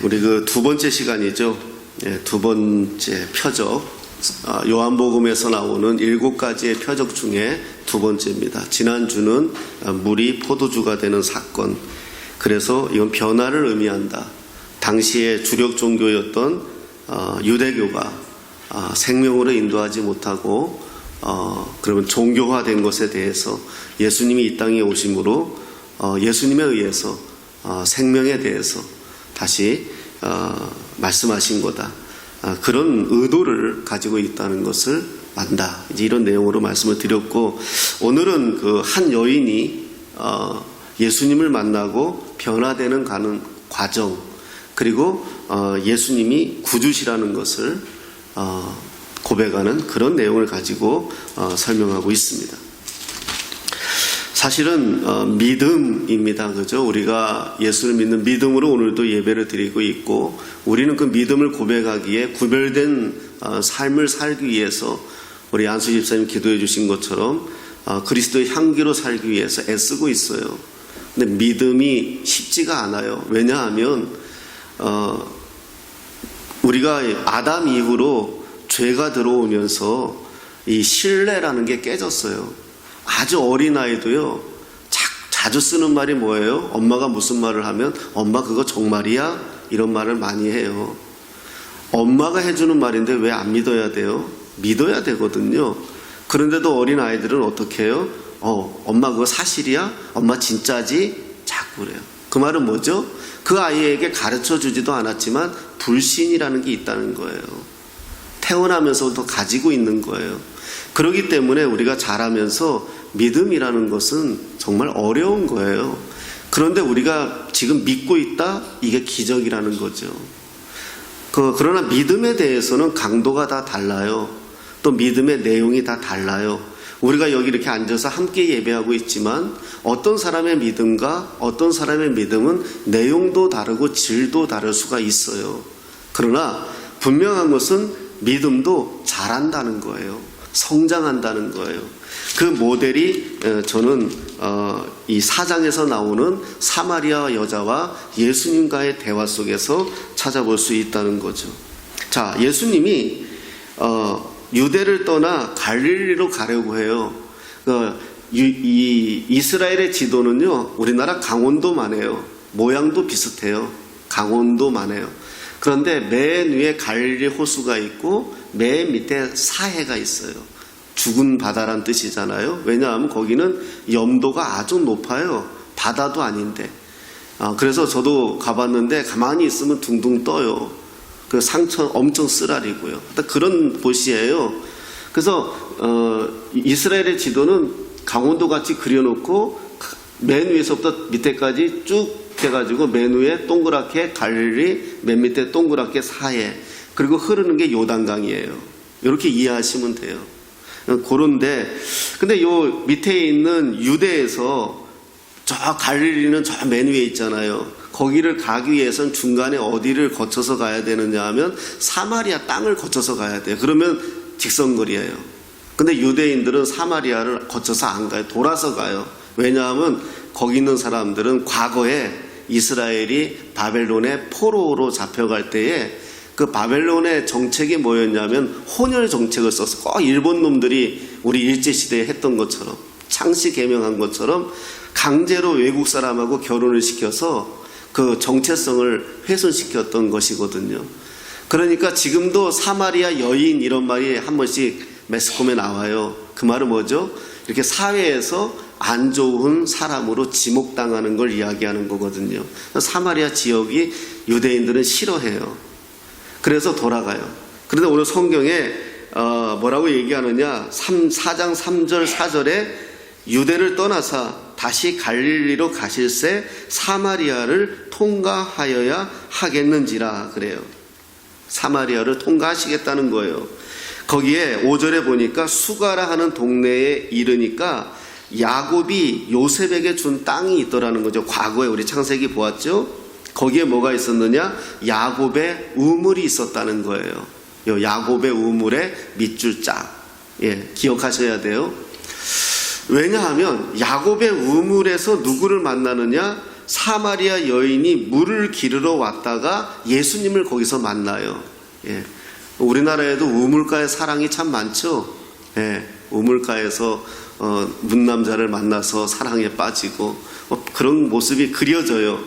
우리 그 두 번째 시간이죠. 두 번째 표적. 요한복음에서 나오는 7가지의 표적 중에 두 번째입니다. 지난주는 물이 포도주가 되는 사건. 그래서 이건 변화를 의미한다. 당시의 주력 종교였던 유대교가 생명으로 인도하지 못하고 그러면 종교화된 것에 대해서 예수님이 이 땅에 오심으로 예수님에 의해서 생명에 대해서 다시 말씀하신 거다. 그런 의도를 가지고 있다는 것을 안다. 이제 이런 내용으로 말씀을 드렸고, 오늘은 그 한 여인이 예수님을 만나고 변화되는 가는 과정, 그리고 예수님이 구주시라는 것을 고백하는 그런 내용을 가지고 설명하고 있습니다. 사실은 믿음입니다. 그죠? 우리가 예수를 믿는 믿음으로 오늘도 예배를 드리고 있고, 우리는 그 믿음을 고백하기에 구별된 삶을 살기 위해서 우리 안수 집사님 기도해 주신 것처럼 그리스도의 향기로 살기 위해서 애쓰고 있어요. 근데 믿음이 쉽지가 않아요. 왜냐하면 우리가 아담 이후로 죄가 들어오면서 이 신뢰라는 게 깨졌어요. 아주 어린아이도요, 자주 쓰는 말이 뭐예요? 엄마가 무슨 말을 하면 엄마 그거 정말이야? 이런 말을 많이 해요. 엄마가 해주는 말인데 왜 안 믿어야 돼요? 믿어야 되거든요. 그런데도 어린아이들은 어떻게 해요? 엄마 그거 사실이야? 엄마 진짜지? 자꾸 그래요. 그 말은 뭐죠? 그 아이에게 가르쳐주지도 않았지만 불신이라는 게 있다는 거예요. 태어나면서부터 가지고 있는 거예요. 그렇기 때문에 우리가 자라면서 믿음이라는 것은 정말 어려운 거예요. 그런데 우리가 지금 믿고 있다? 이게 기적이라는 거죠. 그러나 믿음에 대해서는 강도가 다 달라요. 또 믿음의 내용이 다 달라요. 우리가 여기 이렇게 앉아서 함께 예배하고 있지만 어떤 사람의 믿음과 어떤 사람의 믿음은 내용도 다르고 질도 다를 수가 있어요. 그러나 분명한 것은 믿음도 자란다는 거예요. 성장한다는 거예요. 그 모델이 저는 이 4장에서 나오는 사마리아 여자와 예수님과의 대화 속에서 찾아볼 수 있다는 거죠. 자, 예수님이 유대를 떠나 갈릴리로 가려고 해요. 이 이스라엘의 지도는요, 우리나라 강원도만 해요. 모양도 비슷해요. 강원도만 해요. 그런데 맨 위에 갈릴리 호수가 있고 맨 밑에 사해가 있어요. 죽은 바다란 뜻이잖아요. 왜냐하면 거기는 염도가 아주 높아요. 바다도 아닌데. 그래서 저도 가봤는데 가만히 있으면 둥둥 떠요. 그 상처 엄청 쓰라리고요. 그런 곳이에요. 그래서 이스라엘의 지도는 강원도같이 그려놓고 맨 위에서부터 밑에까지 쭉 해가지고 맨 위에 동그랗게 갈릴리, 맨 밑에 동그랗게 사해, 그리고 흐르는 게 요단강이에요. 이렇게 이해하시면 돼요. 그런데 근데 요 밑에 있는 유대에서 저 갈릴리는 저 맨 위에 있잖아요. 거기를 가기 위해서는 중간에 어디를 거쳐서 가야 되느냐 하면 사마리아 땅을 거쳐서 가야 돼요. 그러면 직선거리예요. 근데 유대인들은 사마리아를 거쳐서 안 가요. 돌아서 가요. 왜냐하면 거기 있는 사람들은 과거에 이스라엘이 바벨론의 포로로 잡혀갈 때에 그 바벨론의 정책이 뭐였냐면 혼혈 정책을 써서 꼭 일본 놈들이 우리 일제시대에 했던 것처럼, 창씨 개명한 것처럼 강제로 외국 사람하고 결혼을 시켜서 그 정체성을 훼손시켰던 것이거든요. 그러니까 지금도 사마리아 여인 이런 말이 한 번씩 매스컴에 나와요. 그 말은 뭐죠? 이렇게 사회에서 안 좋은 사람으로 지목당하는 걸 이야기하는 거거든요. 사마리아 지역이 유대인들은 싫어해요. 그래서 돌아가요. 그런데 오늘 성경에 뭐라고 얘기하느냐, 4장 3절 4절에 유대를 떠나사 다시 갈릴리로 가실새 사마리아를 통과하여야 하겠는지라 그래요. 사마리아를 통과하시겠다는 거예요. 거기에 5절에 보니까 수가라 하는 동네에 이르니까 야곱이 요셉에게 준 땅이 있더라는 거죠. 과거에 우리 창세기 보았죠. 거기에 뭐가 있었느냐? 야곱의 우물이 있었다는 거예요. 요 야곱의 우물의 밑줄 짝. 기억하셔야 돼요. 왜냐하면 야곱의 우물에서 누구를 만나느냐? 사마리아 여인이 물을 기르러 왔다가 예수님을 거기서 만나요. 예. 우리나라에도 우물가에 사랑이 참 많죠. 예. 우물가에서 문남자를 만나서 사랑에 빠지고 그런 모습이 그려져요.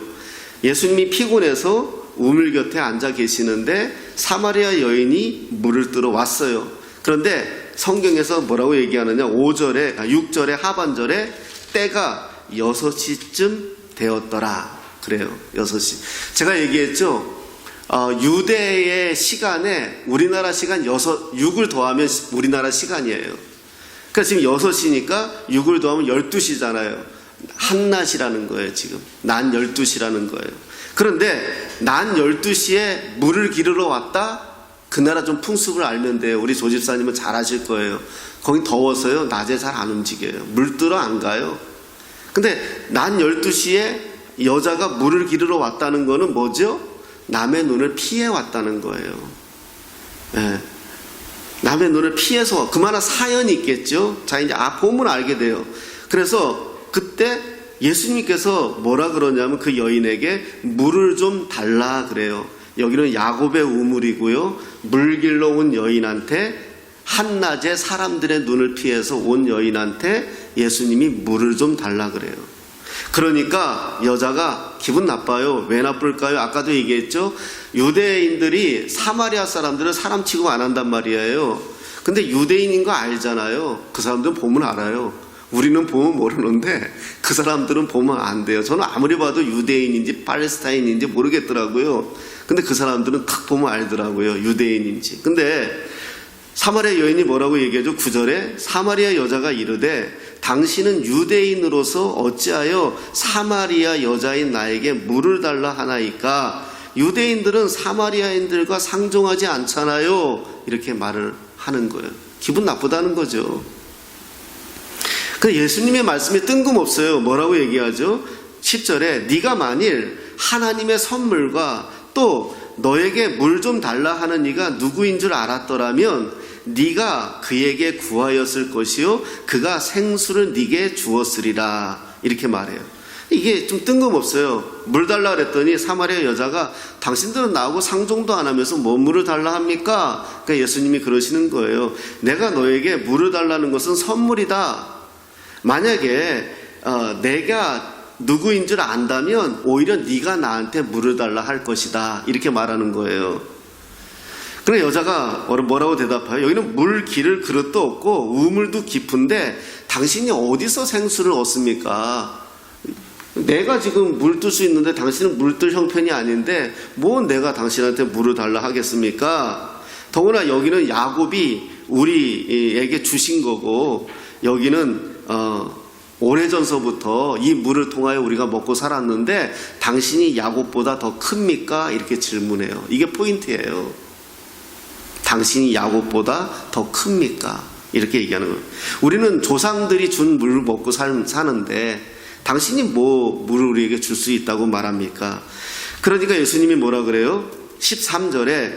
예수님이 피곤해서 우물 곁에 앉아 계시는데 사마리아 여인이 물을 뜨러 왔어요. 그런데 성경에서 뭐라고 얘기하느냐, 6절에 하반절에 때가 6시쯤 되었더라 그래요. 6시. 제가 얘기했죠. 유대의 시간에 우리나라 시간 6을 더하면 우리나라 시간이에요. 그러니까 지금 6시니까 6을 더하면 12시잖아요. 한낮이라는 거예요. 지금 난 12시라는 거예요. 그런데 난 12시에 물을 기르러 왔다? 그 나라 좀 풍습을 알면 돼요. 우리 조집사님은 잘 아실 거예요. 거기 더워서요, 낮에 잘 안 움직여요. 물 뜨러 안 가요. 근데 난 12시에 여자가 물을 기르러 왔다는 거는 뭐죠? 남의 눈을 피해 왔다는 거예요. 네. 남의 눈을 피해서 그만한 사연이 있겠죠. 자, 이제 보면 알게 돼요. 그래서 그때 예수님께서 뭐라 그러냐면 그 여인에게 물을 좀 달라 그래요. 여기는 야곱의 우물이고요. 물 길러 온 여인한테, 한낮에 사람들의 눈을 피해서 온 여인한테 예수님이 물을 좀 달라 그래요. 그러니까 여자가 기분 나빠요. 왜 나쁠까요? 아까도 얘기했죠. 유대인들이 사마리아 사람들은 사람 취급 안 한단 말이에요. 근데 유대인인 거 알잖아요. 그 사람들은 보면 알아요. 우리는 보면 모르는데 그 사람들은 보면 안 돼요. 저는 아무리 봐도 유대인인지 팔레스타인인지 모르겠더라고요. 근데 그 사람들은 딱 보면 알더라고요. 유대인인지. 근데 사마리아 여인이 뭐라고 얘기하죠? 9절에 사마리아 여자가 이르되 당신은 유대인으로서 어찌하여 사마리아 여자인 나에게 물을 달라 하나이까? 유대인들은 사마리아인들과 상종하지 않잖아요. 이렇게 말을 하는 거예요. 기분 나쁘다는 거죠. 근데 예수님의 말씀이 뜬금없어요. 뭐라고 얘기하죠? 10절에 네가 만일 하나님의 선물과 또 너에게 물 좀 달라 하는 이가 누구인 줄 알았더라면 네가 그에게 구하였을 것이요 그가 생수를 네게 주었으리라. 이렇게 말해요. 이게 좀 뜬금없어요. 물 달라 그랬더니 사마리아 여자가 당신들은 나하고 상종도 안 하면서 뭐 물을 달라 합니까? 그러니까 예수님이 그러시는 거예요. 내가 너에게 물을 달라는 것은 선물이다. 만약에 내가 누구인 줄 안다면 오히려 네가 나한테 물을 달라 할 것이다. 이렇게 말하는 거예요. 그래 여자가 뭐라고 대답해요? 여기는 물 기를 그릇도 없고 우물도 깊은데 당신이 어디서 생수를 얻습니까? 내가 지금 물 뜰 수 있는데 당신은 물 뜰 형편이 아닌데 뭐 내가 당신한테 물을 달라 하겠습니까? 더구나 여기는 야곱이 우리에게 주신 거고 여기는 오래전서부터 이 물을 통하여 우리가 먹고 살았는데 당신이 야곱보다 더 큽니까? 이렇게 질문해요. 이게 포인트예요. 당신이 야곱보다 더 큽니까? 이렇게 얘기하는 거예요. 우리는 조상들이 준 물을 먹고 사는데 당신이 뭐 물을 우리에게 줄 수 있다고 말합니까? 그러니까 예수님이 뭐라 그래요? 13절에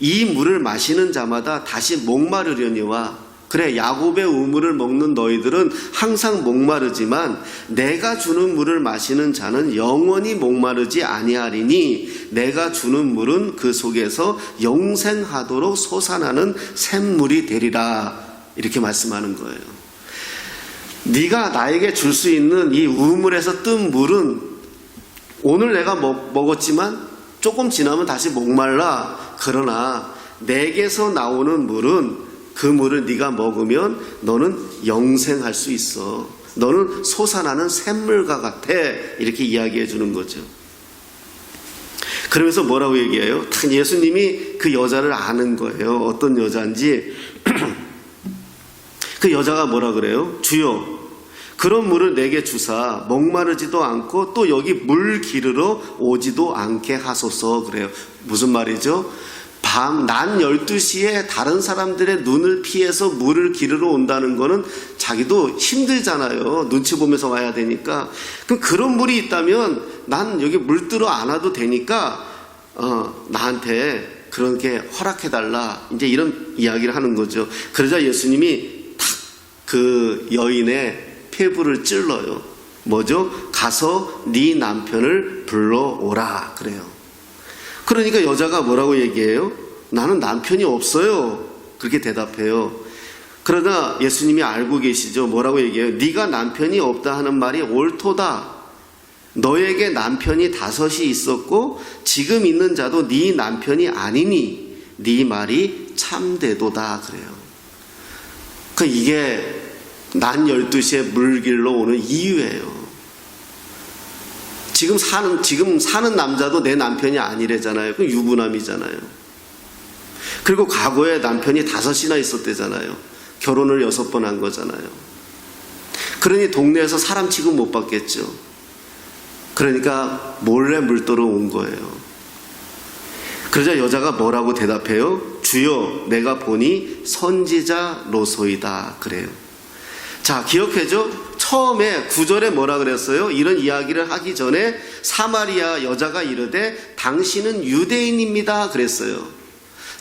이 물을 마시는 자마다 다시 목마르려니와 그래 야곱의 우물을 먹는 너희들은 항상 목마르지만 내가 주는 물을 마시는 자는 영원히 목마르지 아니하리니 내가 주는 물은 그 속에서 영생하도록 솟아나는 샘물이 되리라. 이렇게 말씀하는 거예요. 네가 나에게 줄 수 있는 이 우물에서 뜬 물은 오늘 내가 먹었지만 조금 지나면 다시 목말라. 그러나 내게서 나오는 물은 그 물을 네가 먹으면 너는 영생할 수 있어. 너는 솟아나는 샘물과 같아. 이렇게 이야기해 주는 거죠. 그러면서 뭐라고 얘기해요? 예수님이 그 여자를 아는 거예요. 어떤 여자인지. 그 여자가 뭐라 그래요? 주여 그런 물을 내게 주사 목마르지도 않고 또 여기 물 기르러 오지도 않게 하소서. 그래요. 무슨 말이죠? 낮 12시에 다른 사람들의 눈을 피해서 물을 기르러 온다는 거는 자기도 힘들잖아요. 눈치 보면서 와야 되니까. 그럼 그런 물이 있다면 난 여기 물 뜨러 안 와도 되니까 나한테 그런 게 허락해달라. 이제 이런 이야기를 하는 거죠. 그러자 예수님이 탁 그 여인의 폐부를 찔러요. 뭐죠? 가서 네 남편을 불러오라 그래요. 그러니까 여자가 뭐라고 얘기해요? 나는 남편이 없어요. 그렇게 대답해요. 그러나 예수님이 알고 계시죠? 뭐라고 얘기해요? 네가 남편이 없다 하는 말이 옳도다. 너에게 남편이 5이 있었고 지금 있는 자도 네 남편이 아니니 네 말이 참되도다 그래요. 그러니까 이게 낮 12시에 물길로 오는 이유예요. 지금 사는 남자도 내 남편이 아니래잖아요. 그 유부남이잖아요. 그리고 과거에 남편이 5이나 있었대잖아요. 결혼을 6번 한 거잖아요. 그러니 동네에서 사람 취급 못 받겠죠. 그러니까 몰래 물도로 온 거예요. 그러자 여자가 뭐라고 대답해요? 주여, 내가 보니 선지자로소이다 그래요. 자, 기억해줘. 처음에 9절에 뭐라 그랬어요? 이런 이야기를 하기 전에 사마리아 여자가 이르되 당신은 유대인입니다 그랬어요.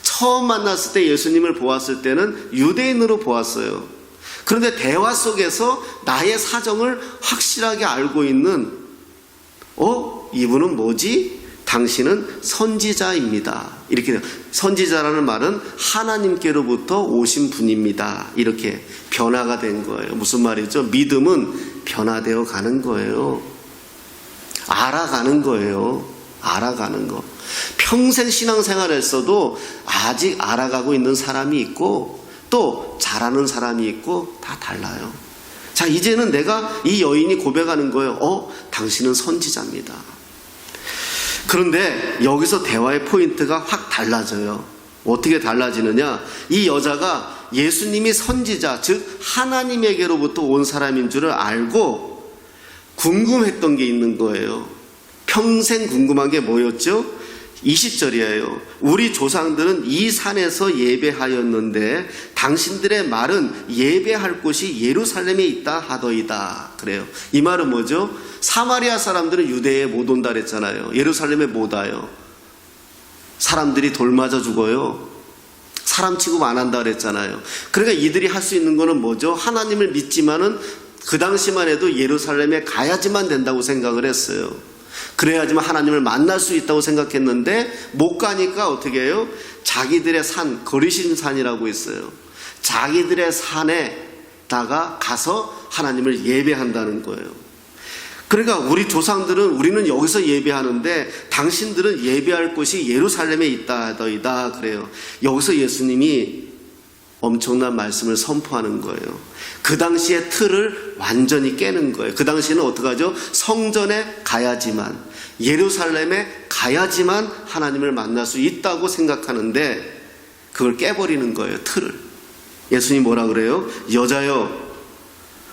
처음 만났을 때 예수님을 보았을 때는 유대인으로 보았어요. 그런데 대화 속에서 나의 사정을 확실하게 알고 있는 이분은 뭐지? 당신은 선지자입니다. 이렇게 선지자라는 말은 하나님께로부터 오신 분입니다. 이렇게 변화가 된 거예요. 무슨 말이죠? 믿음은 변화되어 가는 거예요. 알아가는 거예요. 알아가는 거. 평생 신앙생활했어도 아직 알아가고 있는 사람이 있고 또 잘하는 사람이 있고 다 달라요. 자, 이제는 내가 이 여인이 고백하는 거예요. 당신은 선지자입니다. 그런데 여기서 대화의 포인트가 확 달라져요. 어떻게 달라지느냐? 이 여자가 예수님이 선지자, 즉 하나님에게로부터 온 사람인 줄을 알고 궁금했던 게 있는 거예요. 평생 궁금한 게 뭐였죠? 20절이에요. 우리 조상들은 이 산에서 예배하였는데 당신들의 말은 예배할 곳이 예루살렘에 있다 하더이다. 그래요. 이 말은 뭐죠? 사마리아 사람들은 유대에 못 온다 그랬잖아요. 예루살렘에 못 와요. 사람들이 돌 맞아 죽어요. 사람 취급 안 한다 그랬잖아요. 그러니까 이들이 할 수 있는 거는 뭐죠? 하나님을 믿지만은 그 당시만 해도 예루살렘에 가야지만 된다고 생각을 했어요. 그래야지만 하나님을 만날 수 있다고 생각했는데 못 가니까 어떻게 해요? 자기들의 산, 거리신 산이라고 있어요. 자기들의 산에다가 가서 하나님을 예배한다는 거예요. 그러니까 우리 조상들은 우리는 여기서 예배하는데 당신들은 예배할 곳이 예루살렘에 있다 하더이다 그래요. 여기서 예수님이 엄청난 말씀을 선포하는 거예요. 그 당시의 틀을 완전히 깨는 거예요. 그 당시에는 어떡하죠? 성전에 가야지만, 예루살렘에 가야지만 하나님을 만날 수 있다고 생각하는데 그걸 깨버리는 거예요. 틀을. 예수님이 뭐라 그래요? 여자여,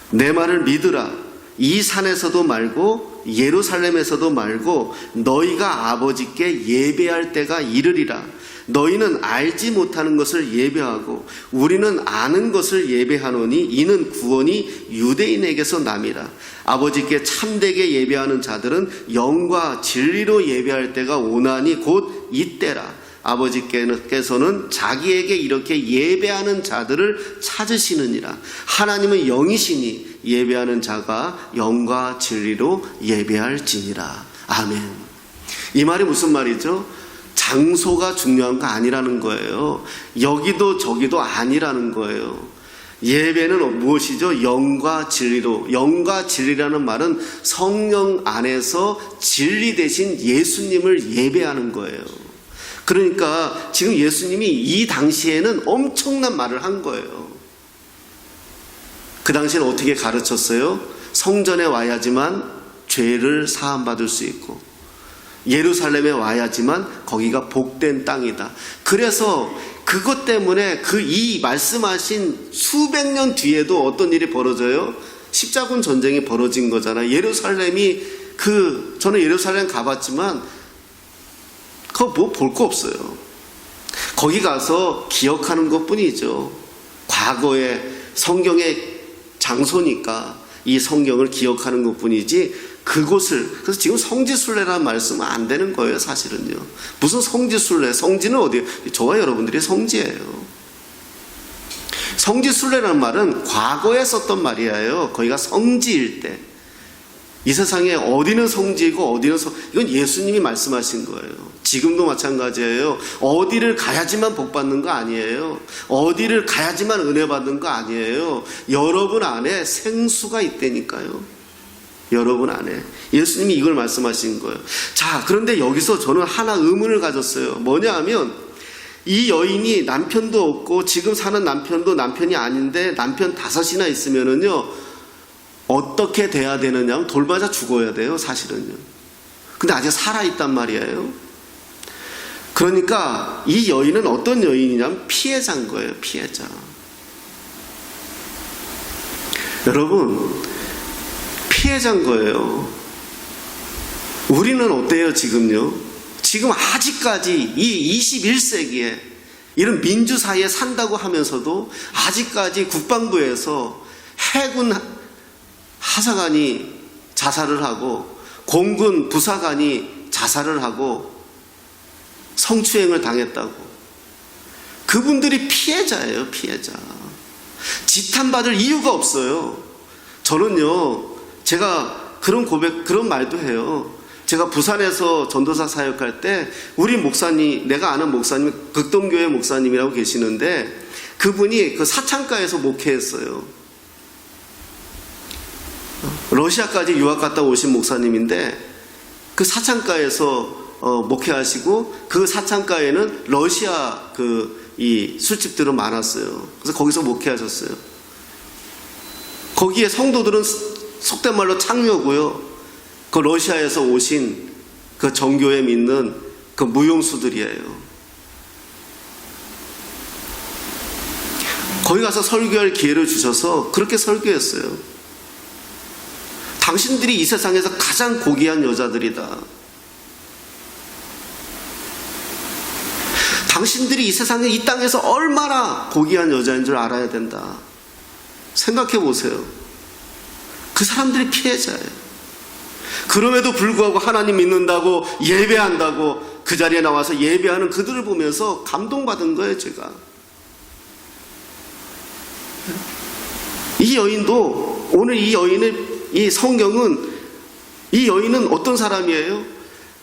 내 말을 믿으라. 이 산에서도 말고 예루살렘에서도 말고 너희가 아버지께 예배할 때가 이르리라. 너희는 알지 못하는 것을 예배하고 우리는 아는 것을 예배하노니 이는 구원이 유대인에게서 남이라. 아버지께 참되게 예배하는 자들은 영과 진리로 예배할 때가 오나니 곧 이때라. 아버지께서는 자기에게 이렇게 예배하는 자들을 찾으시느니라. 하나님은 영이시니 예배하는 자가 영과 진리로 예배할지니라. 아멘. 이 말이 무슨 말이죠? 장소가 중요한 거 아니라는 거예요. 여기도 저기도 아니라는 거예요. 예배는 무엇이죠? 영과 진리로. 영과 진리라는 말은 성령 안에서 진리 대신 예수님을 예배하는 거예요. 그러니까 지금 예수님이 이 당시에는 엄청난 말을 한 거예요. 그 당시에는 어떻게 가르쳤어요? 성전에 와야지만 죄를 사함받을 수 있고 예루살렘에 와야지만 거기가 복된 땅이다. 그래서 그것 때문에 이 말씀하신 수백 년 뒤에도 어떤 일이 벌어져요? 십자군 전쟁이 벌어진 거잖아요. 예루살렘이 저는 예루살렘 가봤지만 그거 뭐 볼 거 없어요. 거기 가서 기억하는 것 뿐이죠. 과거의 성경의 장소니까 이 성경을 기억하는 것 뿐이지 그래서 지금 성지순례라는 말씀은 안 되는 거예요. 사실은요. 무슨 성지순례? 성지는 어디예요? 저와 여러분들이 성지예요. 성지순례라는 말은 과거에 썼던 말이에요. 거기가 성지일 때. 이 세상에 어디는 성지이고 어디는 이건 예수님이 말씀하신 거예요. 지금도 마찬가지예요. 어디를 가야지만 복 받는 거 아니에요. 어디를 가야지만 은혜 받는 거 아니에요. 여러분 안에 생수가 있다니까요. 여러분 안에. 예수님이 이걸 말씀하신 거예요. 자, 그런데 여기서 저는 하나 의문을 가졌어요. 뭐냐 하면 이 여인이 남편도 없고 지금 사는 남편도 남편이 아닌데 남편 5이나 있으면은요, 어떻게 돼야 되느냐 하면 돌맞아 죽어야 돼요, 사실은요. 근데 아직 살아있단 말이에요. 그러니까 이 여인은 어떤 여인이냐면 피해자인 거예요, 피해자. 여러분, 피해자인 거예요. 우리는 어때요, 지금요? 지금 아직까지 이 21세기에 이런 민주사회에 산다고 하면서도 아직까지 국방부에서 해군 하사관이 자살을 하고 공군 부사관이 자살을 하고 성추행을 당했다고. 그분들이 피해자예요, 피해자. 지탄받을 이유가 없어요. 저는요, 제가 그런 말도 해요. 제가 부산에서 전도사 사역할 때 우리 목사님, 내가 아는 목사님, 극동교회 목사님이라고 계시는데 그분이 그 사창가에서 목회했어요. 러시아까지 유학 갔다 오신 목사님인데 그 사창가에서 목회하시고 그 사창가에는 러시아 이 술집들은 많았어요. 그래서 거기서 목회하셨어요. 거기에 성도들은 속된 말로 창녀고요. 그 러시아에서 오신 그 정교에 믿는 그 무용수들이에요. 거기 가서 설교할 기회를 주셔서 그렇게 설교했어요. 당신들이 이 세상에서 가장 고귀한 여자들이다. 당신들이 이 세상에, 이 땅에서 얼마나 고귀한 여자인 줄 알아야 된다. 생각해 보세요. 그 사람들이 피해자예요. 그럼에도 불구하고 하나님 믿는다고 예배한다고 그 자리에 나와서 예배하는 그들을 보면서 감동받은 거예요, 제가. 이 여인도, 오늘 이 성경은 이 여인은 어떤 사람이에요?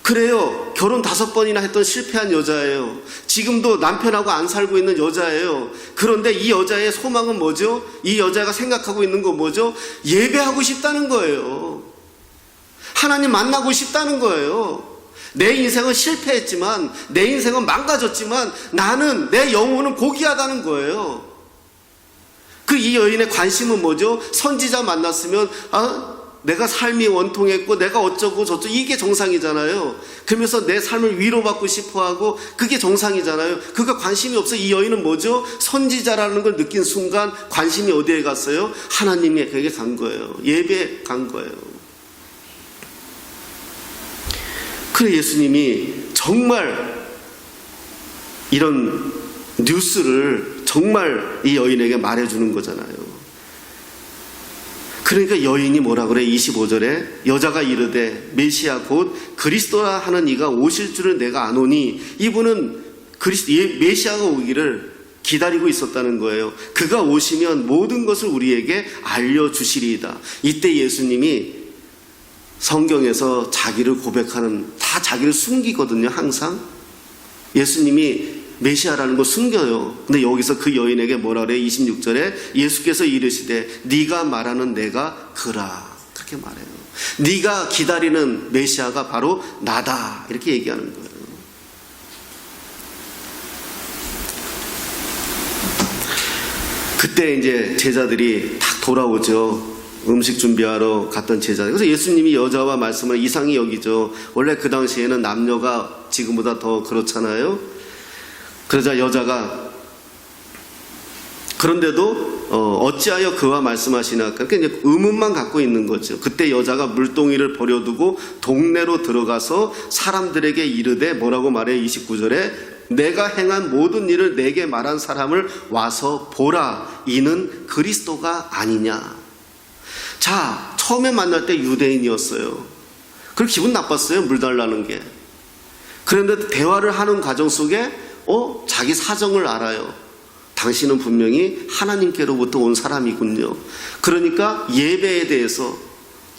그래요. 결혼 5번이나 했던 실패한 여자예요. 지금도 남편하고 안 살고 있는 여자예요. 그런데 이 여자의 소망은 뭐죠? 이 여자가 생각하고 있는 건 뭐죠? 예배하고 싶다는 거예요. 하나님 만나고 싶다는 거예요. 내 인생은 실패했지만, 내 인생은 망가졌지만 나는, 내 영혼은 고귀하다는 거예요. 이 여인의 관심은 뭐죠? 선지자 만났으면 내가 삶이 원통했고 내가 어쩌고 저쩌고, 이게 정상이잖아요. 그러면서 내 삶을 위로받고 싶어하고 그게 정상이잖아요. 그가 관심이 없어. 이 여인은 뭐죠? 선지자라는 걸 느낀 순간 관심이 어디에 갔어요? 하나님에게 간 거예요. 예배에 간 거예요. 그래, 예수님이 정말 이런 뉴스를 정말 이 여인에게 말해주는 거잖아요. 그러니까 여인이 뭐라 그래? 25절에 여자가 이르되 메시아 곧 그리스도라 하는 이가 오실 줄을 내가 아노니, 이분은 메시아가 오기를 기다리고 있었다는 거예요. 그가 오시면 모든 것을 우리에게 알려주시리이다. 이때 예수님이 성경에서 자기를 고백하는, 다 자기를 숨기거든요, 항상. 예수님이 메시아라는 거 숨겨요. 근데 여기서 그 여인에게 뭐라 그래? 26절에 예수께서 이르시되 네가 말하는 내가 그라, 그렇게 말해요. 네가 기다리는 메시아가 바로 나다, 이렇게 얘기하는 거예요. 그때 이제 제자들이 딱 돌아오죠. 음식 준비하러 갔던 제자들. 그래서 예수님이 여자와 말씀을 이상히 여기죠. 원래 그 당시에는 남녀가 지금보다 더 그렇잖아요. 그러자 여자가, 그런데도 어찌하여 그와 말씀하시나, 그러니까 이제 의문만 갖고 있는 거죠. 그때 여자가 물동이를 버려두고 동네로 들어가서 사람들에게 이르되 뭐라고 말해? 29절에 내가 행한 모든 일을 내게 말한 사람을 와서 보라, 이는 그리스도가 아니냐. 자, 처음에 만날 때 유대인이었어요. 그걸 기분 나빴어요, 물 달라는 게. 그런데 대화를 하는 과정 속에 자기 사정을 알아요. 당신은 분명히 하나님께로부터 온 사람이군요. 그러니까 예배에 대해서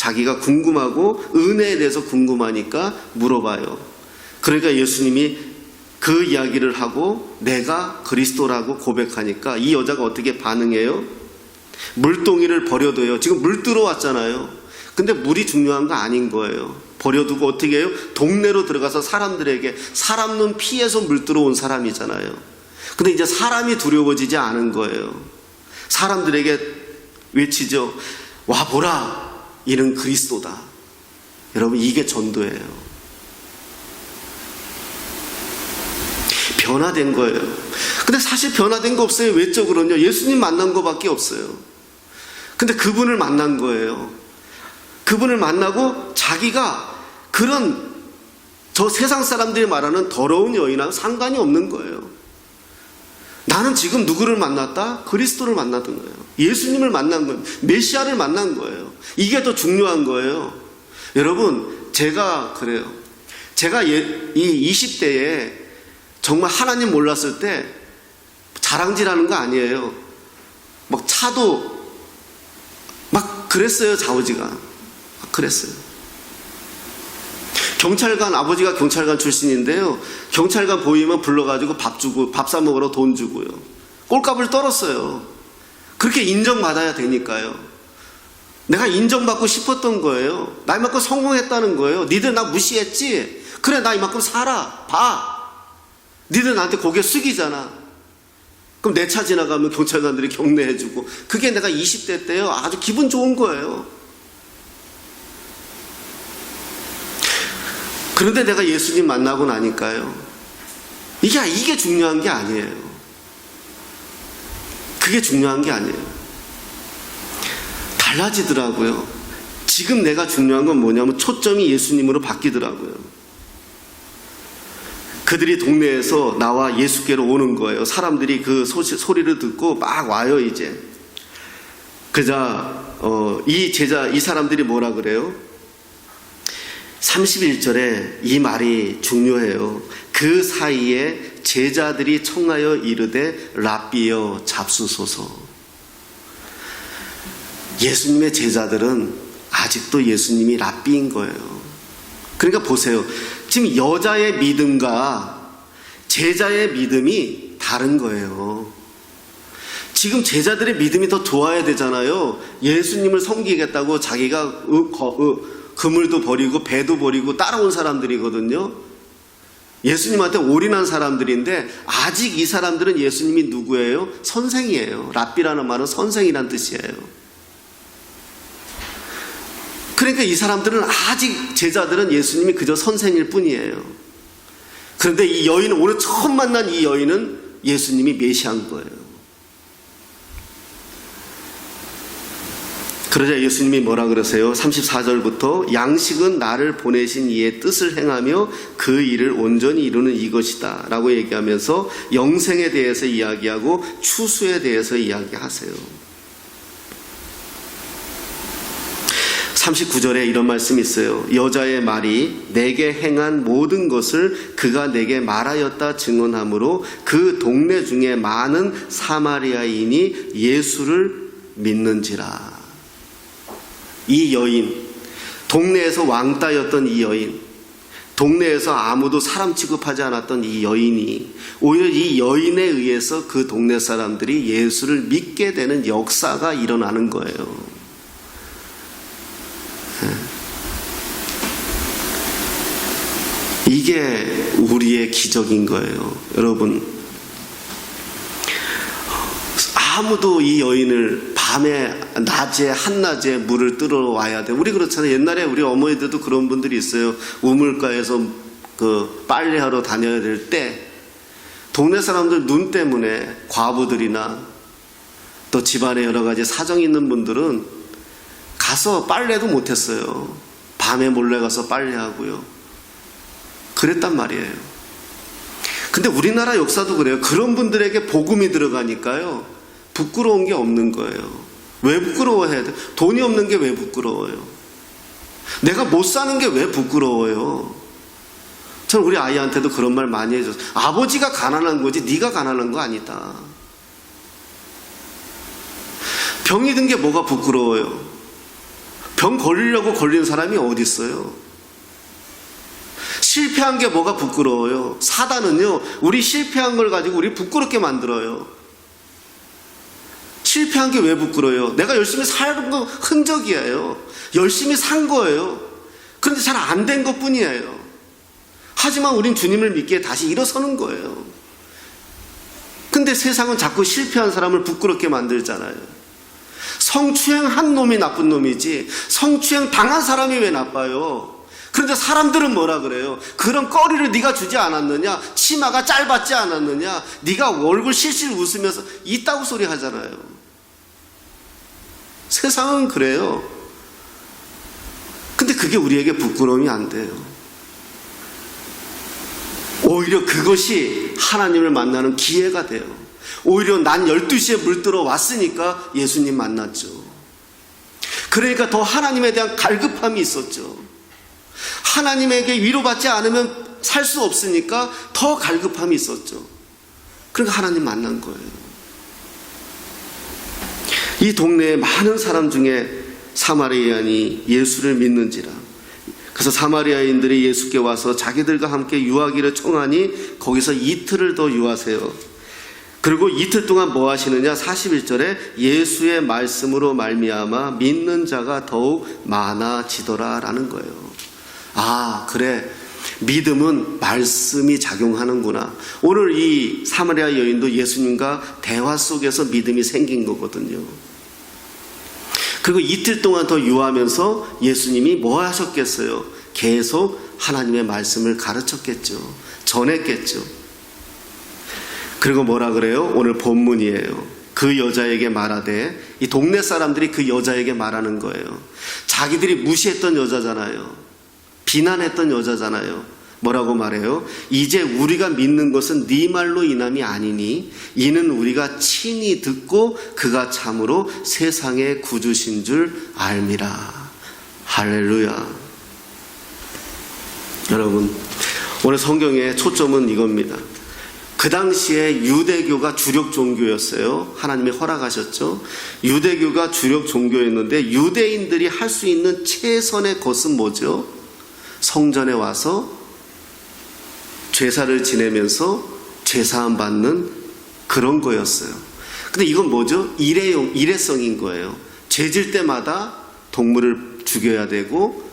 자기가 궁금하고 은혜에 대해서 궁금하니까 물어봐요. 그러니까 예수님이 그 이야기를 하고 내가 그리스도라고 고백하니까 이 여자가 어떻게 반응해요? 물동이를 버려둬요. 지금 물 들어왔잖아요. 근데 물이 중요한 거 아닌 거예요. 버려두고 어떻게 해요? 동네로 들어가서 사람들에게, 사람 눈 피해서 물 들어온 사람이잖아요. 근데 이제 사람이 두려워지지 않은 거예요. 사람들에게 외치죠. 와 보라, 이는 그리스도다. 여러분, 이게 전도예요. 변화된 거예요. 근데 사실 변화된 거 없어요. 외적으로는요. 예수님 만난 거밖에 없어요. 근데 그분을 만난 거예요. 그분을 만나고 자기가 그런 저 세상 사람들이 말하는 더러운 여인하고 상관이 없는 거예요. 나는 지금 누구를 만났다? 그리스도를 만났던 거예요. 예수님을 만난 거예요. 메시아를 만난 거예요. 이게 더 중요한 거예요. 여러분, 제가 그래요. 제가 이 20대에 정말 하나님 몰랐을 때 자랑질하는 거 아니에요. 막 차도 막 그랬어요. 좌우지가 막 그랬어요. 경찰관, 아버지가 경찰관 출신인데요, 경찰관 보이면 불러가지고 밥 주고, 밥 사 먹으러 돈 주고요, 꼴값을 떨었어요. 그렇게 인정받아야 되니까요. 내가 인정받고 싶었던 거예요. 나 이만큼 성공했다는 거예요. 니들 나 무시했지? 그래, 나 이만큼 살아. 봐. 니들 나한테 고개 숙이잖아. 그럼 내 차 지나가면 경찰관들이 경례해주고, 그게 내가 20대 때요, 아주 기분 좋은 거예요. 그런데 내가 예수님 만나고 나니까요, 이게 중요한 게 아니에요. 그게 중요한 게 아니에요. 달라지더라고요. 지금 내가 중요한 건 뭐냐면 초점이 예수님으로 바뀌더라고요. 그들이 동네에서 나와 예수께로 오는 거예요. 사람들이 그 소리를 듣고 막 와요, 이제. 그자, 이 사람들이 뭐라 그래요? 31절에 이 말이 중요해요. 그 사이에 제자들이 청하여 이르되 랍비여 잡수소서. 예수님의 제자들은 아직도 예수님이 랍비인 거예요. 그러니까 보세요. 지금 여자의 믿음과 제자의 믿음이 다른 거예요. 지금 제자들의 믿음이 더 좋아야 되잖아요. 예수님을 섬기겠다고 자기가 그물도 버리고 배도 버리고 따라온 사람들이거든요. 예수님한테 올인한 사람들인데, 아직 이 사람들은 예수님이 누구예요? 선생이에요. 랍비라는 말은 선생이란 뜻이에요. 그러니까 이 사람들은, 아직 제자들은 예수님이 그저 선생일 뿐이에요. 그런데 이 여인은, 오늘 처음 만난 이 여인은 예수님이 메시아인 거예요. 그러자 예수님이 뭐라 그러세요? 34절부터 양식은 나를 보내신 이의 뜻을 행하며 그 일을 온전히 이루는 이것이다 라고 얘기하면서 영생에 대해서 이야기하고 추수에 대해서 이야기하세요. 39절에 이런 말씀이 있어요. 여자의 말이 내게 행한 모든 것을 그가 내게 말하였다 증언하므로 그 동네 중에 많은 사마리아인이 예수를 믿는지라. 이 여인, 동네에서 왕따였던 이 여인, 동네에서 아무도 사람 취급하지 않았던 이 여인이, 오히려 이 여인에 의해서 그 동네 사람들이 예수를 믿게 되는 역사가 일어나는 거예요. 이게 우리의 기적인 거예요. 여러분, 아무도 이 여인을 밤에, 낮에, 한낮에 물을 뜨러 와야 돼. 우리 그렇잖아요. 옛날에 우리 어머니들도 그런 분들이 있어요. 우물가에서 그 빨래하러 다녀야 될 때, 동네 사람들 눈 때문에 과부들이나 또 집안에 여러 가지 사정이 있는 분들은 가서 빨래도 못했어요. 밤에 몰래 가서 빨래하고요. 그랬단 말이에요. 근데 우리나라 역사도 그래요. 그런 분들에게 복음이 들어가니까요, 부끄러운 게 없는 거예요. 왜 부끄러워해야 돼? 돈이 없는 게 왜 부끄러워요? 내가 못 사는 게 왜 부끄러워요? 저는 우리 아이한테도 그런 말 많이 해줬어요. 아버지가 가난한 거지 네가 가난한 거 아니다. 병이 든 게 뭐가 부끄러워요? 병 걸리려고 걸리는 사람이 어디 있어요? 실패한 게 뭐가 부끄러워요? 사단은요, 우리 실패한 걸 가지고 우리 부끄럽게 만들어요. 실패한 게 왜 부끄러워요? 내가 열심히 살은 거 흔적이에요. 열심히 산 거예요. 그런데 잘 안 된 것 뿐이에요. 하지만 우린 주님을 믿기에 다시 일어서는 거예요. 근데 세상은 자꾸 실패한 사람을 부끄럽게 만들잖아요. 성추행한 놈이 나쁜 놈이지 성추행 당한 사람이 왜 나빠요? 그런데 사람들은 뭐라 그래요? 그런 거리를 네가 주지 않았느냐? 치마가 짧았지 않았느냐? 네가 얼굴 실실 웃으면서 이따구 소리 하잖아요. 세상은 그래요. 근데 그게 우리에게 부끄러움이 안 돼요. 오히려 그것이 하나님을 만나는 기회가 돼요. 오히려 난 12시에 물들어 왔으니까 예수님 만났죠. 그러니까 더 하나님에 대한 갈급함이 있었죠. 하나님에게 위로받지 않으면 살 수 없으니까 더 갈급함이 있었죠. 그러니까 하나님 만난 거예요. 이 동네에 많은 사람 중에 사마리아인이 예수를 믿는지라. 그래서 사마리아인들이 예수께 와서 자기들과 함께 유하기를 청하니 거기서 이틀을 더 유하세요. 그리고 이틀 동안 뭐 하시느냐? 41절에 예수의 말씀으로 말미암아 믿는 자가 더욱 많아지더라 라는 거예요. 아, 그래, 믿음은 말씀이 작용하는구나. 오늘 이 사마리아 여인도 예수님과 대화 속에서 믿음이 생긴 거거든요. 그리고 이틀 동안 더 유하면서 예수님이 뭐 하셨겠어요? 계속 하나님의 말씀을 가르쳤겠죠. 전했겠죠. 그리고 뭐라 그래요? 오늘 본문이에요. 그 여자에게 말하되, 이 동네 사람들이 그 여자에게 말하는 거예요. 자기들이 무시했던 여자잖아요. 비난했던 여자잖아요. 뭐라고 말해요? 이제 우리가 믿는 것은 네 말로 인함이 아니니 이는 우리가 친히 듣고 그가 참으로 세상의 구주신 줄 알미라. 할렐루야. 여러분, 오늘 성경의 초점은 이겁니다. 그 당시에 유대교가 주력 종교였어요. 하나님이 허락하셨죠. 유대교가 주력 종교였는데 유대인들이 할 수 있는 최선의 것은 뭐죠? 성전에 와서 제사를 지내면서 제사함 받는 그런 거였어요. 근데 이건 뭐죠? 일회성인 거예요. 죄질 때마다 동물을 죽여야 되고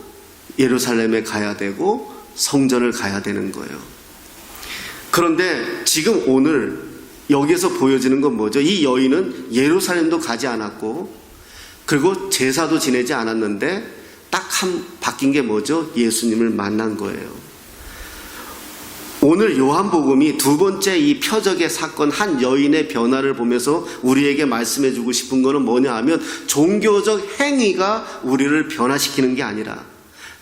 예루살렘에 가야 되고 성전을 가야 되는 거예요. 그런데 지금 오늘 여기에서 보여지는 건 뭐죠? 이 여인은 예루살렘도 가지 않았고 그리고 제사도 지내지 않았는데 딱 바뀐 게 뭐죠? 예수님을 만난 거예요. 오늘 요한복음이 두 번째 이 표적의 사건, 한 여인의 변화를 보면서 우리에게 말씀해 주고 싶은 거는 뭐냐 하면 종교적 행위가 우리를 변화시키는 게 아니라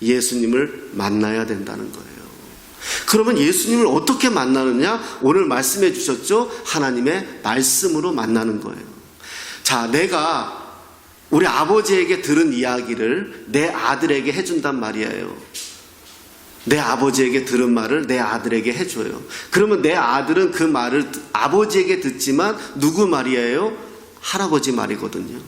예수님을 만나야 된다는 거예요. 그러면 예수님을 어떻게 만나느냐? 오늘 말씀해 주셨죠? 하나님의 말씀으로 만나는 거예요. 자, 내가 우리 아버지에게 들은 이야기를 내 아들에게 해준단 말이에요. 내 아버지에게 들은 말을 내 아들에게 해줘요. 그러면 내 아들은 그 말을 아버지에게 듣지만 누구 말이에요? 할아버지 말이거든요.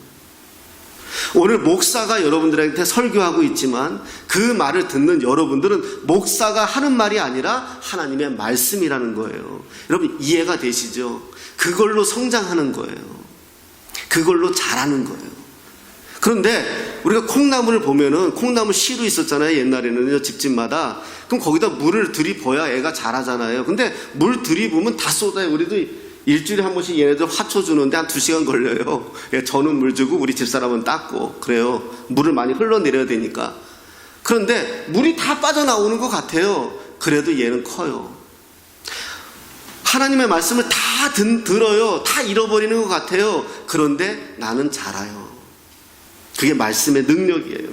오늘 목사가 여러분들한테 설교하고 있지만 그 말을 듣는 여러분들은 목사가 하는 말이 아니라 하나님의 말씀이라는 거예요. 여러분 이해가 되시죠? 그걸로 성장하는 거예요. 그걸로 자라는 거예요. 그런데 우리가 콩나물을 보면은 콩나물 씨로 있었잖아요. 옛날에는요, 집집마다. 그럼 거기다 물을 들이부어야 애가 자라잖아요. 근데 물 들이부으면 다 쏟아요. 우리도 일주일에 한 번씩 얘네들 화초 주는데 한 2시간 걸려요. 저는 물 주고 우리 집사람은 닦고 그래요. 물을 많이 흘러내려야 되니까. 그런데 물이 다 빠져나오는 것 같아요. 그래도 얘는 커요. 하나님의 말씀을 다 들어요. 다 잃어버리는 것 같아요. 그런데 나는 자라요. 그게 말씀의 능력이에요.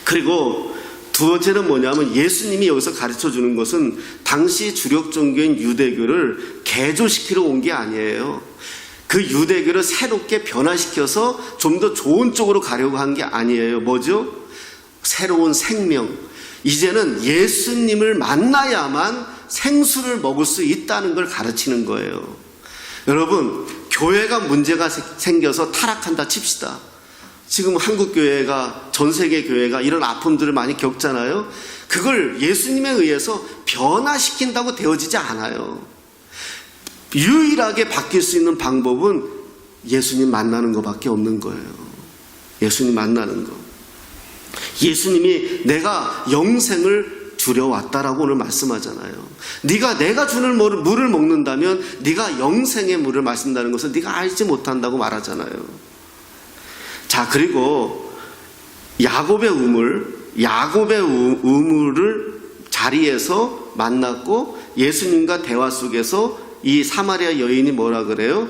그리고 두 번째는 뭐냐면 예수님이 여기서 가르쳐 주는 것은 당시 주력 종교인 유대교를 개조시키러 온 게 아니에요. 그 유대교를 새롭게 변화시켜서 좀 더 좋은 쪽으로 가려고 한 게 아니에요. 뭐죠? 새로운 생명. 이제는 예수님을 만나야만 생수를 먹을 수 있다는 걸 가르치는 거예요. 여러분, 교회가 문제가 생겨서 타락한다 칩시다. 지금 한국 교회가, 전 세계 교회가 이런 아픔들을 많이 겪잖아요. 그걸 예수님에 의해서 변화시킨다고 되어지지 않아요. 유일하게 바뀔 수 있는 방법은 예수님 만나는 것밖에 없는 거예요. 예수님 만나는 거. 예수님이 내가 영생을 주려 왔다라고 오늘 말씀하잖아요. 내가 주는 물을 먹는다면 네가 영생의 물을 마신다는 것을 네가 알지 못한다고 말하잖아요. 자, 그리고 야곱의 우물을 자리에서 만났고 예수님과 대화 속에서 이 사마리아 여인이 뭐라 그래요?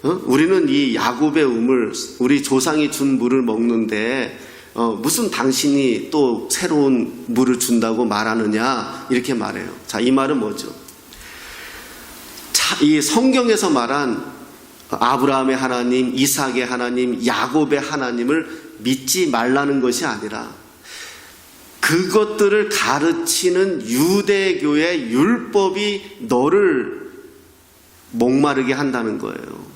우리는 이 야곱의 우물, 우리 조상이 준 물을 먹는데 무슨 당신이 또 새로운 물을 준다고 말하느냐, 이렇게 말해요. 자, 이 말은 뭐죠? 자, 이 성경에서 말한 아브라함의 하나님, 이삭의 하나님, 야곱의 하나님을 믿지 말라는 것이 아니라 그것들을 가르치는 유대교의 율법이 너를 목마르게 한다는 거예요.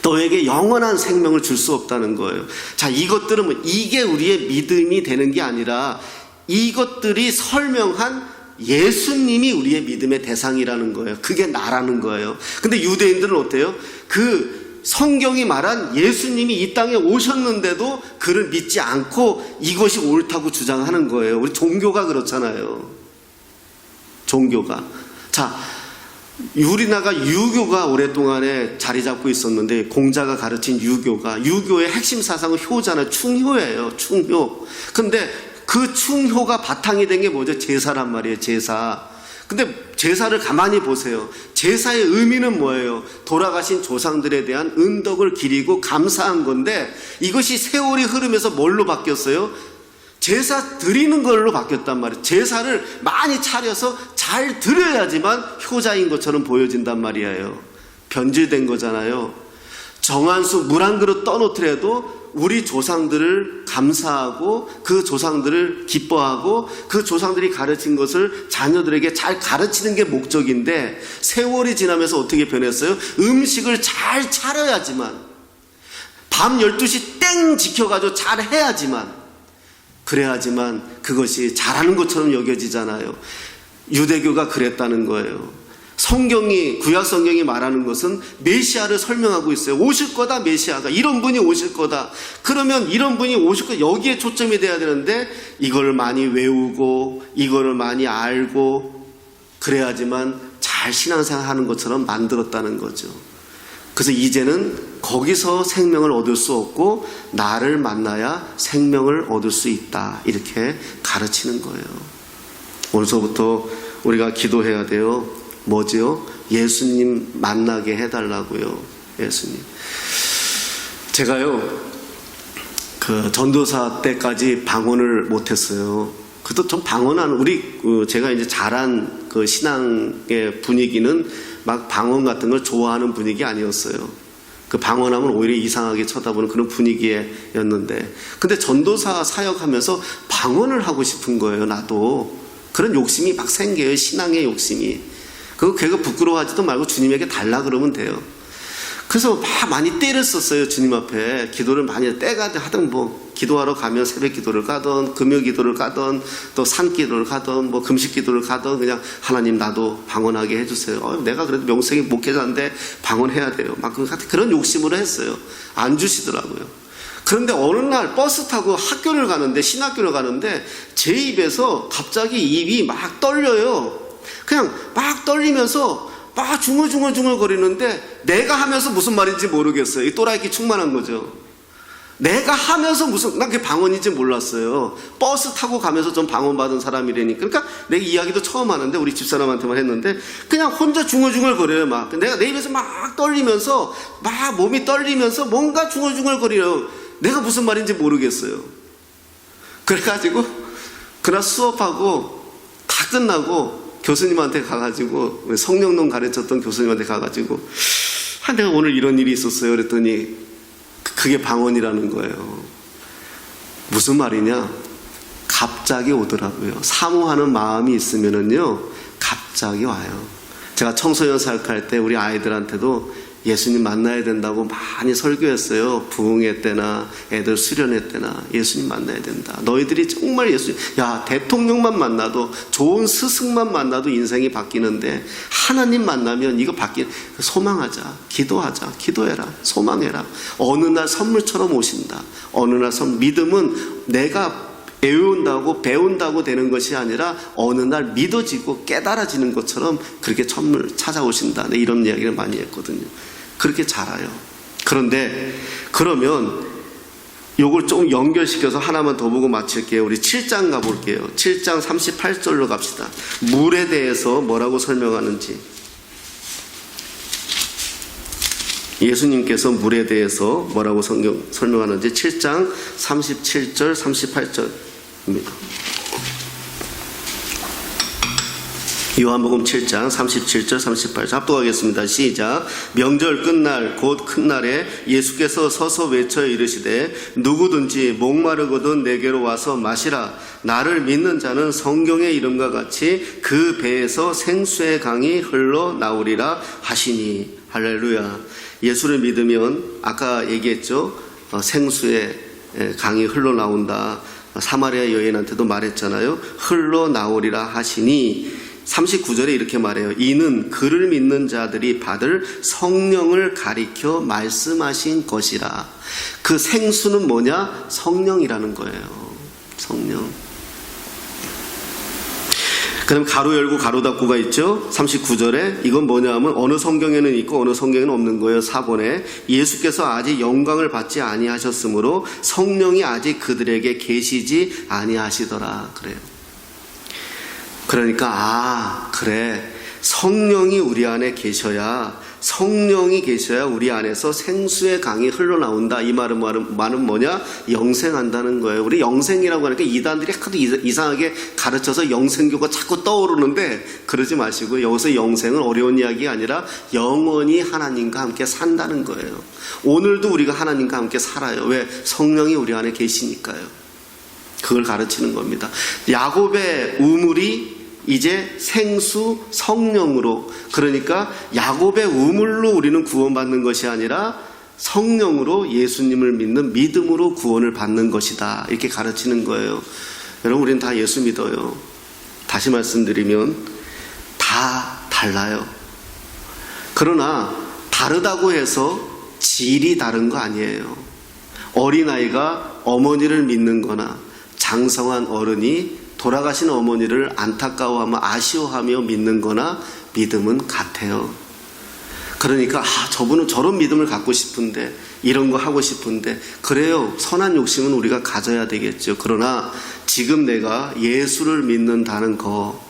너에게 영원한 생명을 줄 수 없다는 거예요. 자, 이것들은 이게 우리의 믿음이 되는 게 아니라 이것들이 설명한 예수님이 우리의 믿음의 대상이라는 거예요. 그게 나라는 거예요. 근데 유대인들은 어때요? 그 성경이 말한 예수님이 이 땅에 오셨는데도 그를 믿지 않고 이것이 옳다고 주장하는 거예요. 우리 종교가 그렇잖아요. 종교가. 자, 우리나라가 유교가 오랫동안에 자리 잡고 있었는데, 공자가 가르친 유교의 핵심 사상은 효잖아요. 충효예요. 충효. 근데 그 충효가 바탕이 된 게 뭐죠? 제사란 말이에요. 제사. 근데 제사를 가만히 보세요. 제사의 의미는 뭐예요? 돌아가신 조상들에 대한 은덕을 기리고 감사한 건데, 이것이 세월이 흐르면서 뭘로 바뀌었어요? 제사 드리는 걸로 바뀌었단 말이에요. 제사를 많이 차려서 잘 드려야지만 효자인 것처럼 보여진단 말이에요. 변질된 거잖아요. 정한수 물 한 그릇 떠놓더라도 우리 조상들을 감사하고 그 조상들을 기뻐하고 그 조상들이 가르친 것을 자녀들에게 잘 가르치는 게 목적인데, 세월이 지나면서 어떻게 변했어요? 음식을 잘 차려야지만, 밤 12시 땡 지켜가지고 잘 해야지만, 그래야지만 그것이 잘하는 것처럼 여겨지잖아요. 유대교가 그랬다는 거예요. 구약 성경이 말하는 것은 메시아를 설명하고 있어요. 오실 거다, 메시아가. 이런 분이 오실 거다. 그러면 이런 분이 오실 거다. 여기에 초점이 돼야 되는데, 이걸 많이 외우고, 이거를 많이 알고, 그래야지만 잘 신앙생활 하는 것처럼 만들었다는 거죠. 그래서 이제는 거기서 생명을 얻을 수 없고, 나를 만나야 생명을 얻을 수 있다. 이렇게 가르치는 거예요. 오늘서부터 우리가 기도해야 돼요. 뭐지요? 예수님 만나게 해달라고요. 예수님. 제가요, 그 전도사 때까지 방언을 못했어요. 그래도 좀 제가 이제 자란 그 신앙의 분위기는 막 방언 같은 걸 좋아하는 분위기 아니었어요. 그 방언하면 오히려 이상하게 쳐다보는 그런 분위기였는데, 근데 전도사 사역하면서 방언을 하고 싶은 거예요. 나도 그런 욕심이 막 생겨요. 신앙의 욕심이. 그거 부끄러워하지도 말고 주님에게 달라 그러면 돼요. 그래서 막 많이 때를 썼어요. 주님 앞에 기도를 많이 때가 하든, 뭐 기도하러 가면 새벽 기도를 가든 금요 기도를 가든 또 산 기도를 가든 뭐 금식 기도를 가든, 그냥 하나님 나도 방언하게 해주세요. 내가 그래도 명색이 목회자인데 방언해야 돼요. 막 그런 욕심으로 했어요. 안 주시더라고요. 그런데 어느 날 버스 타고 학교를 가는데, 신학교를 가는데 제 입에서 갑자기 입이 막 떨려요. 그냥 막 떨리면서 막 중얼중얼 거리는데, 내가 하면서 무슨 말인지 모르겠어요. 이 또라이끼 충만한 거죠. 내가 하면서 난 그게 방언인지 몰랐어요. 버스 타고 가면서 좀 방언 받은 사람이라니까. 그러니까 내 이야기도 처음 하는데, 우리 집사람한테만 했는데, 그냥 혼자 중얼중얼 거려요. 막 내가 내 입에서 막 떨리면서, 막 몸이 떨리면서 뭔가 중얼중얼 거려요. 내가 무슨 말인지 모르겠어요. 그래가지고 그날 수업하고 다 끝나고 교수님한테 가가지고, 성령론 가르쳤던 교수님한테 가가지고, 내가 오늘 이런 일이 있었어요. 그랬더니 그게 방언이라는 거예요. 무슨 말이냐? 갑자기 오더라고요. 사모하는 마음이 있으면은요, 갑자기 와요. 제가 청소년 사역할 때 우리 아이들한테도 예수님 만나야 된다고 많이 설교했어요. 부흥회 때나 애들 수련회 때나 예수님 만나야 된다. 너희들이 정말 예수님, 야, 대통령만 만나도, 좋은 스승만 만나도 인생이 바뀌는데 하나님 만나면 이거 소망하자, 기도하자, 기도해라, 소망해라. 어느 날 선물처럼 오신다. 어느 날 믿음은 내가 배운다고 되는 것이 아니라 어느 날 믿어지고 깨달아지는 것처럼 그렇게 선물 찾아오신다. 네, 이런 이야기를 많이 했거든요. 그렇게 자라요. 그런데 그러면 요걸 조금 연결시켜서 하나만 더 보고 마칠게요. 우리 7장 가볼게요. 7장 38절로 갑시다. 물에 대해서 뭐라고 설명하는지. 예수님께서 물에 대해서 뭐라고 설명하는지 7장 37절 38절입니다. 요한복음 7장 37절 38절 합독하겠습니다. 시작. 명절 끝날 곧 큰 날에 예수께서 서서 외쳐 이르시되 누구든지 목마르거든 내게로 와서 마시라. 나를 믿는 자는 성경의 이름과 같이 그 배에서 생수의 강이 흘러나오리라 하시니. 할렐루야. 예수를 믿으면 아까 얘기했죠. 생수의 강이 흘러나온다. 사마리아 여인한테도 말했잖아요. 흘러나오리라 하시니. 39절에 이렇게 말해요. 이는 그를 믿는 자들이 받을 성령을 가리켜 말씀하신 것이라. 그 생수는 뭐냐? 성령이라는 거예요. 성령. 그다음 가로 열고 가로 닫고가 있죠. 39절에 이건 뭐냐 하면 어느 성경에는 있고 어느 성경에는 없는 거예요. 4번에 예수께서 아직 영광을 받지 아니하셨으므로 성령이 아직 그들에게 계시지 아니하시더라. 그래요. 그러니까 그래, 성령이 우리 안에 계셔야, 성령이 계셔야 우리 안에서 생수의 강이 흘러나온다. 이 말은 뭐냐? 영생한다는 거예요. 우리 영생이라고 하니까 이단들이 하도 이상하게 가르쳐서 영생교가 자꾸 떠오르는데 그러지 마시고, 여기서 영생은 어려운 이야기가 아니라 영원히 하나님과 함께 산다는 거예요. 오늘도 우리가 하나님과 함께 살아요. 왜? 성령이 우리 안에 계시니까요. 그걸 가르치는 겁니다. 야곱의 우물이 이제 생수 성령으로, 그러니까 야곱의 우물로 우리는 구원받는 것이 아니라 성령으로 예수님을 믿는 믿음으로 구원을 받는 것이다. 이렇게 가르치는 거예요. 여러분, 우리는 다 예수 믿어요. 다시 말씀드리면 다 달라요. 그러나 다르다고 해서 질이 다른 거 아니에요. 어린아이가 어머니를 믿는 거나 장성한 어른이 돌아가신 어머니를 안타까워하며 아쉬워하며 믿는 거나 믿음은 같아요. 그러니까 저분은 저런 믿음을 갖고 싶은데, 이런 거 하고 싶은데, 그래요. 선한 욕심은 우리가 가져야 되겠죠. 그러나 지금 내가 예수를 믿는다는 거,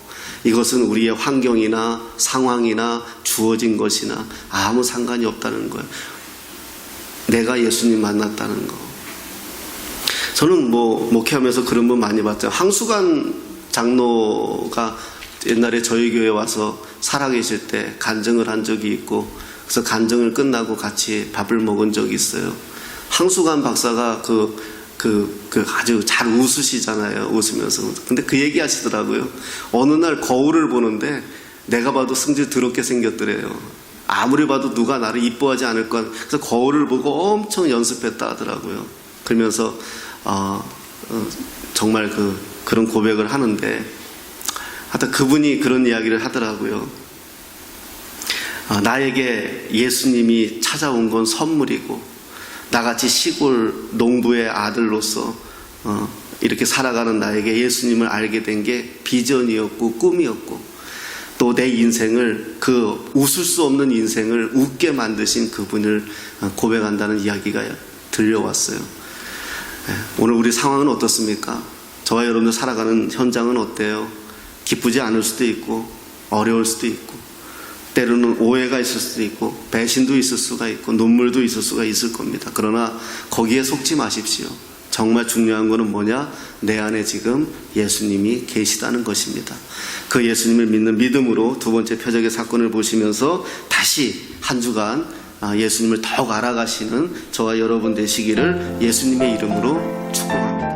이것은 우리의 환경이나 상황이나 주어진 것이나 아무 상관이 없다는 거예요. 내가 예수님 만났다는 거. 저는 목회하면서 그런 분 많이 봤죠. 황수관 장로가 옛날에 저희 교회에 와서 살아계실 때 간증을 한 적이 있고, 그래서 간증을 끝나고 같이 밥을 먹은 적이 있어요. 황수관 박사가 아주 잘 웃으시잖아요. 웃으면서. 근데 그 얘기 하시더라고요. 어느 날 거울을 보는데 내가 봐도 승질 더럽게 생겼더래요. 아무리 봐도 누가 나를 이뻐하지 않을 건. 그래서 거울을 보고 엄청 연습했다 하더라고요. 그러면서 정말 그런 고백을 하는데, 하여튼 그분이 그런 이야기를 하더라고요. 나에게 예수님이 찾아온 건 선물이고, 나같이 시골 농부의 아들로서 이렇게 살아가는 나에게 예수님을 알게 된 게 비전이었고 꿈이었고, 또 내 인생을, 웃을 수 없는 인생을 웃게 만드신 그분을 고백한다는 이야기가 들려왔어요. 오늘 우리 상황은 어떻습니까? 저와 여러분들 살아가는 현장은 어때요? 기쁘지 않을 수도 있고, 어려울 수도 있고, 때로는 오해가 있을 수도 있고, 배신도 있을 수가 있고, 눈물도 있을 수가 있을 겁니다. 그러나 거기에 속지 마십시오. 정말 중요한 거는 뭐냐? 내 안에 지금 예수님이 계시다는 것입니다. 그 예수님을 믿는 믿음으로 두 번째 표적의 사건을 보시면서 다시 한 주간 예수님을 더욱 알아가시는 저와 여러분 되시기를 예수님의 이름으로 축복합니다.